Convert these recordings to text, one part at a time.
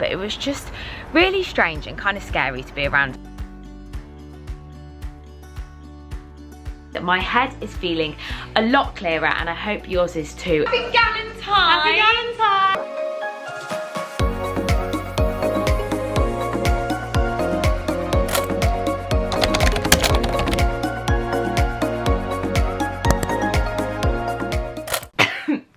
but it was just really strange and kind of scary to be around. My head is feeling a lot clearer, and I hope yours is too. Happy galentines! Happy galentines!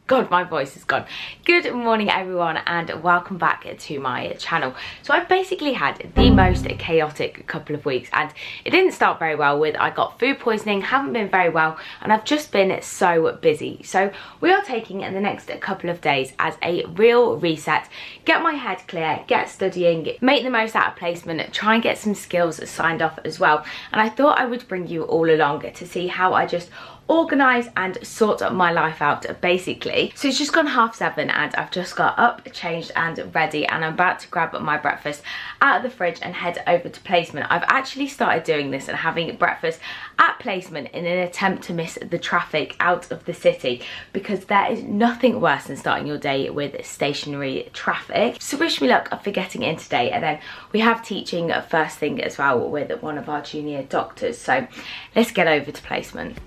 God, my voice is gone. Good morning everyone, and welcome back to my channel. So I've basically had the most chaotic couple of weeks, and it didn't start very well with I got food poisoning, haven't been very well, and I've just been so busy. So we are taking the next couple of days as a real reset, get my head clear, get studying, make the most out of placement, try and get some skills signed off as well. And I thought I would bring you all along to see how I just organise and sort my life out basically. So it's just gone 7:30 and I've just got up, changed and ready, and I'm about to grab my breakfast out of the fridge and head over to placement. I've actually started doing this and having breakfast at placement in an attempt to miss the traffic out of the city, because there is nothing worse than starting your day with stationary traffic. So wish me luck for getting in today, and then we have teaching first thing as well with one of our junior doctors. So let's get over to placement.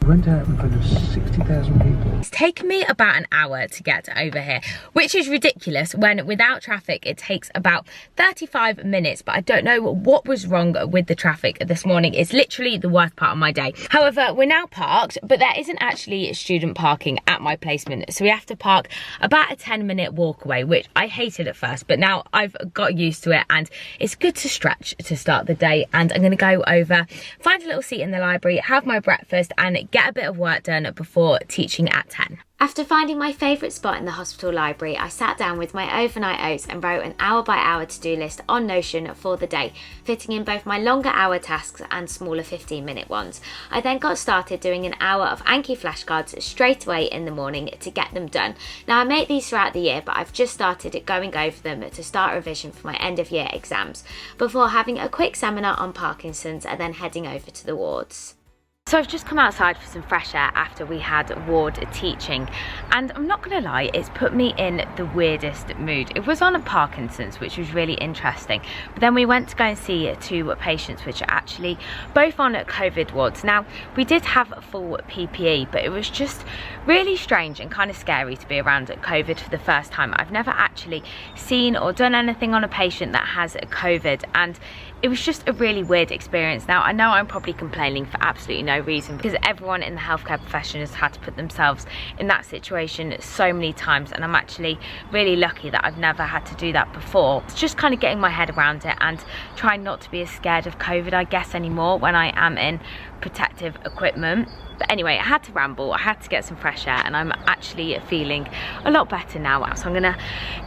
Went out in front of 60,000 people. It's taken me about an hour to get over here, which is ridiculous when without traffic it takes about 35 minutes, but I don't know what was wrong with the traffic this morning. It's literally the worst part of my day. However, we're now parked, but there isn't actually student parking at my placement, so we have to park about a 10-minute walk away, which I hated at first, but now I've got used to it, and it's good to stretch to start the day. And I'm going to go over, find a little seat in the library, have my breakfast, and get a bit of work done before teaching at 10. After finding my favourite spot in the hospital library, I sat down with my overnight oats and wrote an hour-by-hour to-do list on Notion for the day, fitting in both my longer hour tasks and smaller 15-minute ones. I then got started doing an hour of Anki flashcards straight away in the morning to get them done. Now, I make these throughout the year, but I've just started going over them to start revision for my end-of-year exams, before having a quick seminar on Parkinson's and then heading over to the wards. So I've just come outside for some fresh air after we had ward teaching, and I'm not gonna lie, it's put me in the weirdest mood. It was on a Parkinson's, which was really interesting, but then we went to go and see two patients which are actually both on COVID wards. Now, we did have full PPE, but it was just really strange and kind of scary to be around COVID for the first time. I've never actually seen or done anything on a patient that has COVID, and it was just a really weird experience. Now, I know I'm probably complaining for absolutely no reason, because everyone in the healthcare profession has had to put themselves in that situation so many times, and I'm actually really lucky that I've never had to do that before. It's just kind of getting my head around it and trying not to be as scared of COVID, I guess, anymore when I am in protective equipment. But anyway, I had to ramble, I had to get some fresh air, and I'm actually feeling a lot better now. So I'm gonna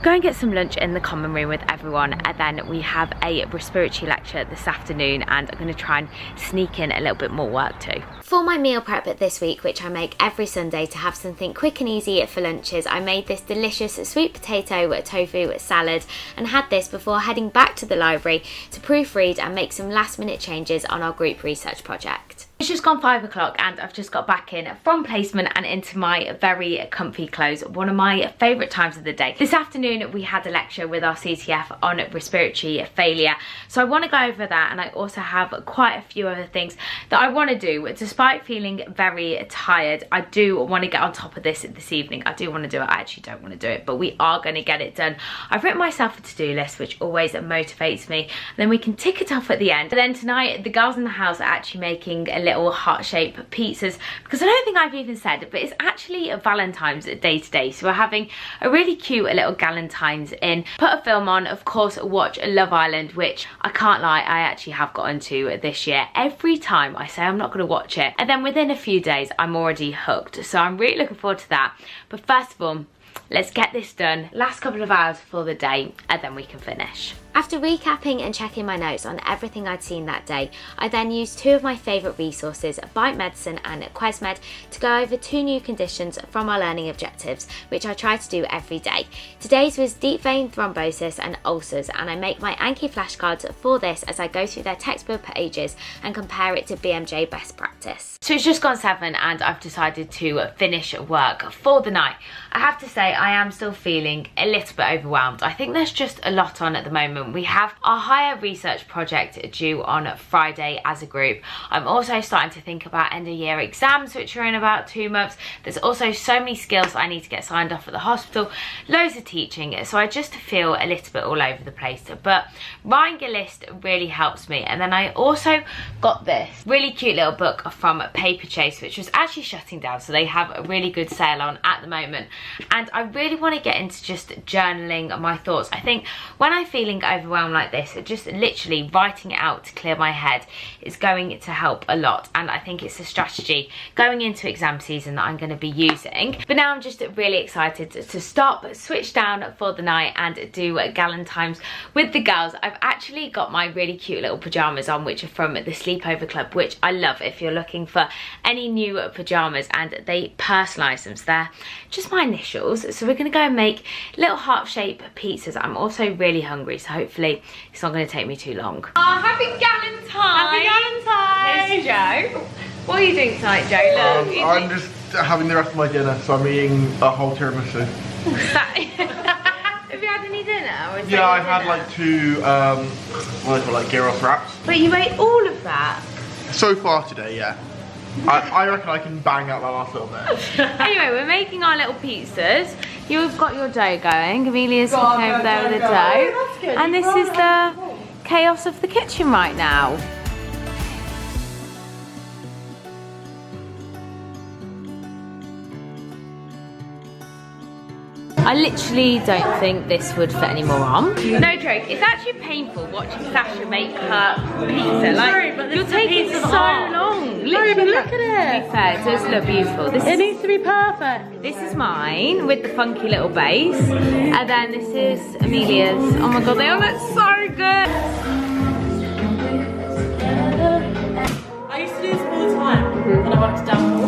go and get some lunch in the common room with everyone, and then we have a respiratory lecture this afternoon, and I'm gonna try and sneak in a little bit more work too. For my meal prep this week, which I make every Sunday to have something quick and easy for lunches, I made this delicious sweet potato tofu salad, and had this before heading back to the library to proofread and make some last minute changes on our group research project. It's just gone 5 o'clock and I've just got back in from placement and into my very comfy clothes, one of my favourite times of the day. This afternoon we had a lecture with our CTF on respiratory failure, so I want to go over that, and I also have quite a few other things that I want to do. Despite feeling very tired, I do want to get on top of this evening. I do want to do it. I actually don't want to do it, but we are going to get it done. I've written myself a to-do list, which always motivates me, and then we can tick it off at the end. And then tonight the girls in the house are actually making a little heart-shaped pizzas, because I don't think I've even said it, but it's actually a Valentine's Day today, so we're having a really cute little galentines in. Put a film on, of course, watch Love Island, which I can't lie, I actually have got into this year. Every time I say I'm not going to watch it, and then within a few days I'm already hooked, so I'm really looking forward to that. But first of all, let's get this done. Last couple of hours for the day, and then we can finish. After recapping and checking my notes on everything I'd seen that day, I then used two of my favourite resources, Bite Medicine and QuesMed, to go over two new conditions from our learning objectives, which I try to do every day. Today's was deep vein thrombosis and ulcers, and I make my Anki flashcards for this as I go through their textbook pages and compare it to BMJ best practice. So it's just gone 7 and I've decided to finish work for the night. I have to say I am still feeling a little bit overwhelmed. I think there's just a lot on at the moment. We have our higher research project due on Friday as a group. I'm also starting to think about end of year exams, which are in about 2 months. There's also so many skills I need to get signed off at the hospital, loads of teaching, so I just feel a little bit all over the place. But writing a list really helps me. And then I also got this really cute little book from Paper Chase, which was actually shutting down, so they have a really good sale on at the moment. And I really want to get into just journaling my thoughts. I think when I'm feeling overwhelmed like this, just literally writing it out to clear my head is going to help a lot, and I think it's a strategy going into exam season that I'm going to be using. But now I'm just really excited to stop, switch down for the night and do galentines with the girls. I've actually got my really cute little pyjamas on, which are from the Sleepover Club, which I love if you're looking for any new pyjamas, and they personalise them, so they're just my initials. So we're going to go and make little heart-shaped pizzas. I'm also really hungry, so hopefully it's not going to take me too long. Oh, happy galentines! Happy galentines! Here's Joe. What are you doing tonight, Joe? Look, I'm just having the rest of my dinner, so I'm eating a whole tiramisu. Have you had any dinner? Or yeah, I had like 2, what do I call like gyros wraps. But you ate all of that? So far today, yeah. I reckon I can bang out that last little bit. Anyway, we're making our little pizzas. You've got your dough going. Amelia's cooking over there with the dough. Oh, and this is the chaos of the kitchen right now. I literally don't think this would fit any more on. No joke, it's actually painful watching Sasha make her pizza. Like, you're taking so long. Literally, look at it. To be fair, it does look beautiful. It needs to be perfect. This is mine with the funky little base. And then this is Amelia's. Oh my god, they all look so good. I used to do this all the time when I worked down.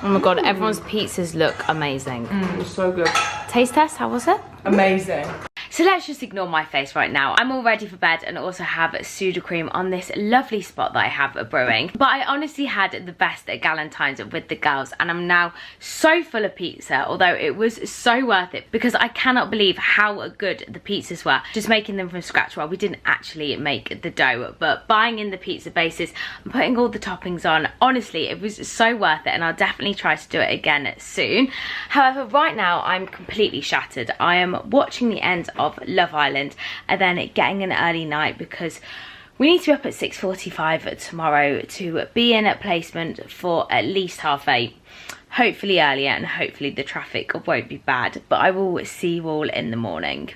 Oh my god, everyone's pizzas look amazing. It's so good. Taste test, how was it? Amazing. So let's just ignore my face right now. I'm all ready for bed and also have Sudocrem on this lovely spot that I have brewing. But I honestly had the best galentines with the girls, and I'm now so full of pizza, although it was so worth it because I cannot believe how good the pizzas were. Just making them from scratch. Well, we didn't actually make the dough, but buying in the pizza bases and putting all the toppings on, honestly, it was so worth it, and I'll definitely try to do it again soon. However, right now I'm completely shattered. I am watching the end of Love Island and then getting an early night because we need to be up at 6:45 tomorrow to be in at placement for at least 8:30. Hopefully earlier, and hopefully the traffic won't be bad, but I will see you all in the morning.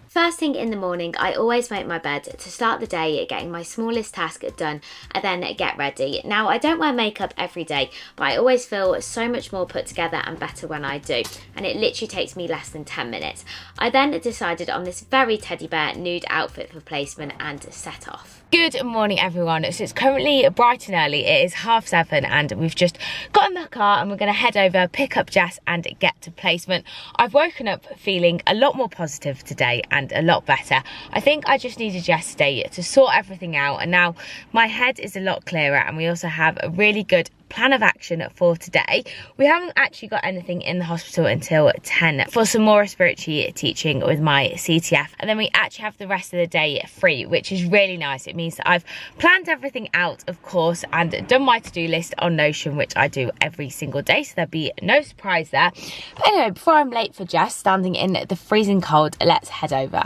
First thing in the morning, I always make my bed to start the day getting my smallest task done and then get ready. Now, I don't wear makeup every day, but I always feel so much more put together and better when I do, and it literally takes me less than 10 minutes. I then decided on this very teddy bear nude outfit for placement and set off. Good morning, everyone. So it's currently bright and early. It is 7:30 and we've just got in the car and we're going to head over, pick up Jess and get to placement. I've woken up feeling a lot more positive today and a lot better. I think I just needed yesterday to sort everything out, and now my head is a lot clearer, and we also have a really good plan of action for today. We haven't actually got anything in the hospital until 10 for some more respiratory teaching with my CTF, and then we actually have the rest of the day free, which is really nice. It means that I've planned everything out, of course, and done my to-do list on Notion, which I do every single day, so there'll be no surprise there. But anyway, before I'm late for Jess standing in the freezing cold, let's head over.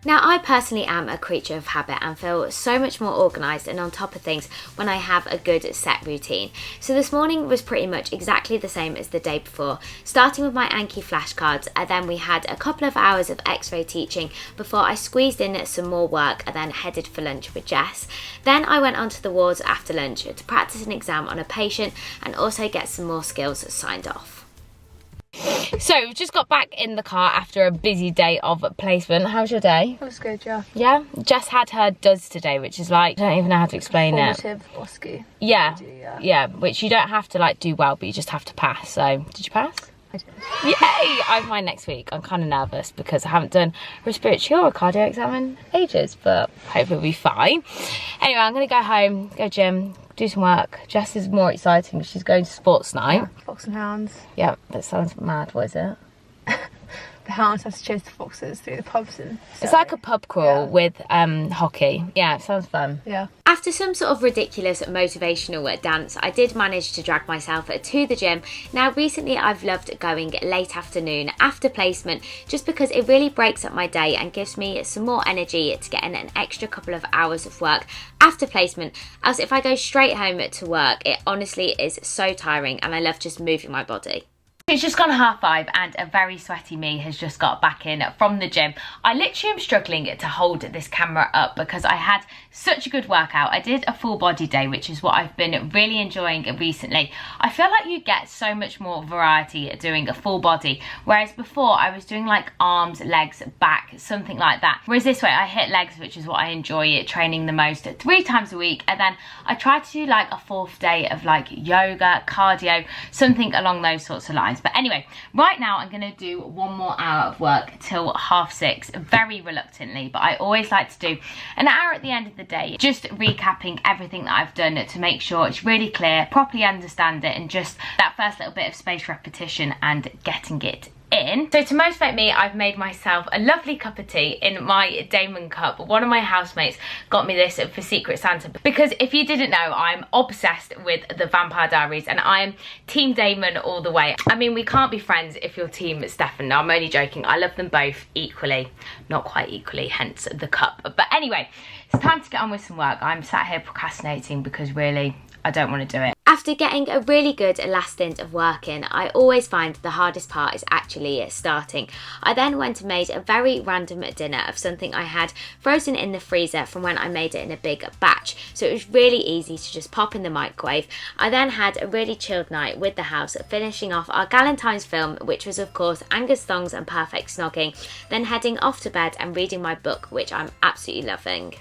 Now, I personally am a creature of habit and feel so much more organised and on top of things when I have a good set routine. So this morning was pretty much exactly the same as the day before, starting with my Anki flashcards, and then we had a couple of hours of X-ray teaching before I squeezed in some more work and then headed for lunch with Jess. Then I went onto the wards after lunch to practice an exam on a patient and also get some more skills signed off. So we've just got back in the car after a busy day of placement. How was your day? It was good, yeah. Yeah? Jess had her DUS today, which is like, I don't even know how to explain it. Formative OSCE. Yeah, which you don't have to like do well, but you just have to pass. So, did you pass? I did. Yay! I have mine next week. I'm kind of nervous because I haven't done a respiratory or a cardio exam in ages, but hopefully it'll be fine. Anyway, I'm going to go home, go gym, do some work. Jess is more exciting because she's going to sports night. Yeah, Fox and Hounds. Yeah, that sounds mad. What is it? The hounds have to chase the foxes through the pubs and so, it's like a pub crawl with hockey. Yeah, it sounds fun. Yeah. After some sort of ridiculous motivational dance, I did manage to drag myself to the gym. Now recently I've loved going late afternoon after placement just because it really breaks up my day and gives me some more energy to get in an extra couple of hours of work after placement. Else if I go straight home to work, it honestly is so tiring and I love just moving my body. It's just gone 5:30 and a very sweaty me has just got back in from the gym. I literally am struggling to hold this camera up because I had such a good workout. I did a full body day, which is what I've been really enjoying recently. I feel like you get so much more variety doing a full body, whereas before I was doing like arms, legs, back, something like that. Whereas this way I hit legs, which is what I enjoy training the most, 3 times a week, and then I try to do like a 4th day of like yoga, cardio, something along those sorts of lines. But anyway, right now I'm going to do 1 more hour of work till 6:30, very reluctantly, but I always like to do an hour at the end of the day, just recapping everything that I've done to make sure it's really clear, properly understand it, and just that first little bit of spaced repetition and getting it in. So to motivate me, I've made myself a lovely cup of tea in my Damon cup. One of my housemates got me this for Secret Santa because if you didn't know, I'm obsessed with the Vampire Diaries and I am Team Damon all the way. I mean, we can't be friends if you're Team Stefan. No, I'm only joking. I love them both equally. Not quite equally, hence the cup. But anyway, it's time to get on with some work. I'm sat here procrastinating because really, I don't want to do it. After getting a really good last stint of work in, I always find the hardest part is actually starting. I then went and made a very random dinner of something I had frozen in the freezer from when I made it in a big batch. So it was really easy to just pop in the microwave. I then had a really chilled night with the house, finishing off our Galentines film, which was of course Angus Thongs and Perfect Snogging, then heading off to bed and reading my book, which I'm absolutely loving.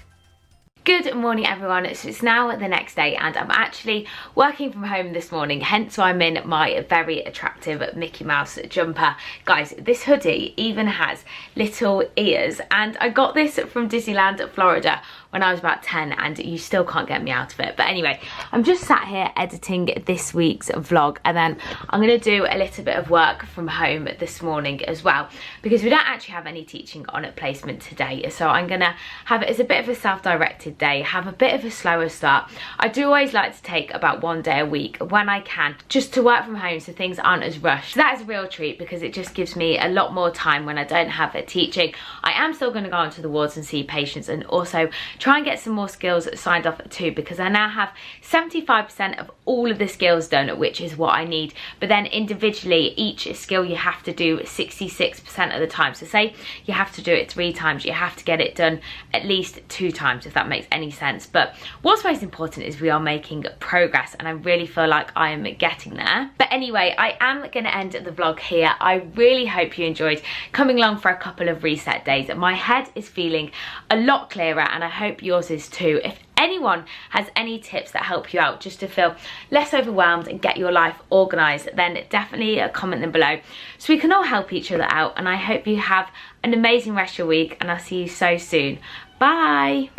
Good morning everyone, so it's now the next day and I'm actually working from home this morning, hence why I'm in my very attractive Mickey Mouse jumper. Guys, this hoodie even has little ears and I got this from Disneyland, Florida when I was about 10 and you still can't get me out of it. But anyway, I'm just sat here editing this week's vlog and then I'm going to do a little bit of work from home this morning as well because we don't actually have any teaching on at placement today. So I'm going to have it as a bit of a self-directed day, have a bit of a slower start. I do always like to take about 1 day a week when I can just to work from home so things aren't as rushed. So that is a real treat because it just gives me a lot more time when I don't have a teaching. I am still going to go onto the wards and see patients and also try and get some more skills signed off too because I now have 75% of all of the skills done, which is what I need. But then individually, each skill you have to do 66% of the time. So say you have to do it 3 times, you have to get it done at least 2 times, if that makes any sense. But what's most important is we are making progress and I really feel like I am getting there. But anyway, I am going to end the vlog here. I really hope you enjoyed coming along for a couple of reset days. My head is feeling a lot clearer and I hope yours is too. If anyone has any tips that help you out just to feel less overwhelmed and get your life organised, then definitely comment them below so we can all help each other out. And I hope you have an amazing rest of your week and I'll see you so soon. Bye!